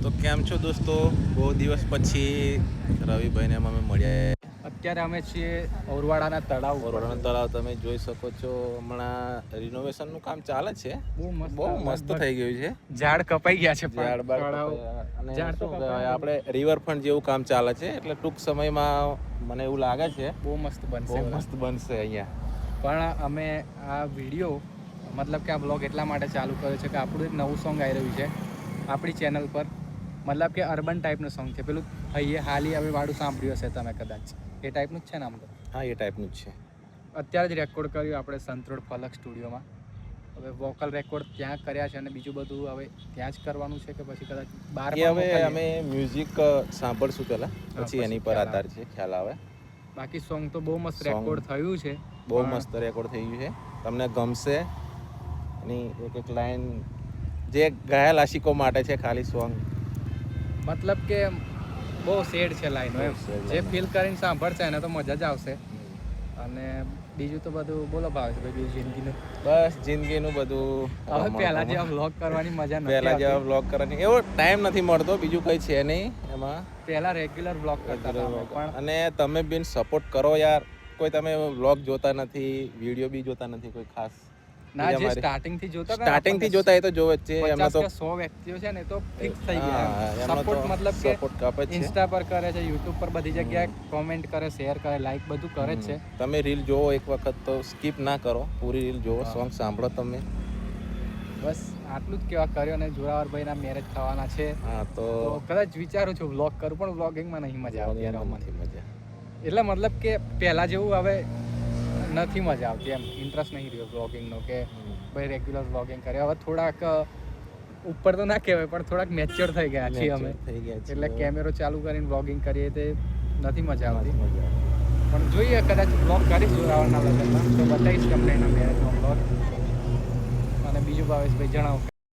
તો કેમ છો દોસ્તો? બહુ દિવસ પછી રવિભાઈને અમે મળ્યા. અત્યારે અમે છીએ ઓરવાડાના તળાવ ઉપર. ઓરવાડાના તળાવ તમે જોઈ શકો છો. હમણાં રિનોવેશનનું કામ ચાલે છે. બહુ મસ્ત થઈ ગયું છે. ઝાડ કપાઈ ગયા છે, ઝાડ બાર કપાયા અને શું કહેવાય, આપણે રિવરફ્રન્ટ જેવું કામ ચાલે છે. એટલે ટૂંક સમયમાં મને એવું લાગે છે બહુ મસ્ત બનશે અહીંયા. પણ અમે આ વિડીયો મતલબ કે આ બ્લોગ એટલા માટે ચાલુ કર્યો છે કે આપણું એક નવું સોંગ આવી રહ્યું છે આપણી ચેનલ પર. મતલબ કે અર્બન ટાઈપનું સોંગ છે. પેલું હાલી હવે વાળું સાંભળ્યું હશે તમે કદાચ. એ ટાઈપનું જ છે ને આમ તો? હા, એ ટાઈપનું જ છે. અત્યારે જ રેકોર્ડ કર્યું આપણે સંતરોડ ફલક સ્ટુડિયોમાં. હવે વોકલ રેકોર્ડ ત્યાં કર્યા છે અને બીજું બધું હવે ત્યાં જ કરવાનું છે કે પછી કદાચ બહાર? હવે અમે મ્યુઝિક સાંભળશું પહેલા, પછી એની પર આધાર છે, ખ્યાલ આવે. બાકી સોંગ તો બહુ મસ્ત રેકોર્ડ થયું છે. બહુ મસ્ત રેકોર્ડ થઈ ગયું છે. તમને ગમશે. એની એક લાઈન જે ઘાયલ આશિકો માટે છે ખાલી સોંગ. મતલબ કે બહુ સેડ છે લાઈનો એમ. જે ફીલ કરીને સાંભળશે એને તો મજા જ આવશે. અને બીજું તો બધું બોલો ભાવે છે ભાઈ જિંદગીનું. બસ જિંદગીનું બધું. હવે પહેલા જેવા વ્લોગ કરવાની મજા નથી. પહેલા જેવા વ્લોગ કરવાની એવો ટાઈમ નથી મળતો, બીજું કંઈ છે નહીં એમાં. પહેલા રેગ્યુલર વ્લોગ કરતા હતા અને તમે બી સપોર્ટ કરો યાર. કોઈ તમે વ્લોગ જોતા નથી, વિડીયો બી જોતા નથી કોઈ ખાસ. ના, જે સ્ટાર્ટિંગ થી જોતા હતા, સ્ટાર્ટિંગ થી જોતા એ તો જોવે જ છે. એમાં તો 100 વ્યક્તિઓ છે ને તો ફિક્સ થઈ ગયા. સપોર્ટ મતલબ કે સપોર્ટ કાપે છે. ઇન્સ્ટા પર કરે છે, યુટ્યુબ પર બધી જગ્યાએ કોમેન્ટ કરે, શેર કરે, લાઈક બધું કરે જ છે. તમે રીલ જોવો એક વખત તો સ્કીપ ના કરો, પૂરી રીલ જોવો, સોંગ સાંભળો તમે. બસ આટલું જ કેવા કર્યો. અને જોરાવરભાઈના મેરેજ થવાના છે. હા, તો કદાચ વિચારું છું વ્લોગ કરું, પણ વ્લોગિંગમાં નહીં મજા આવતી યાર. નથી મજા. એટલે મતલબ કે પહેલા જેવું હવે નથી મજા આવતી એમ. ઇન્ટરેસ્ટ નહીં રહ્યો વ્લોગિંગનો કે ભાઈ રેગ્યુલર વ્લોગિંગ કરે. હવે થોડાક ઉપર તો ના કહેવાય પણ થોડાક મેચ્યોર થઈ ગયા છીએ અમે. એટલે કેમેરો ચાલુ કરીને વ્લોગિંગ કરીએ તે નથી મજા આવતી. પણ જોઈએ, કદાચ વ્લોગ કરીશ જોરાવરના લગ્નમાં તો બતાવીશ તમને એના મેરેજનો વ્લોગ. અને બીજું ભાવેશભાઈ જણાવો.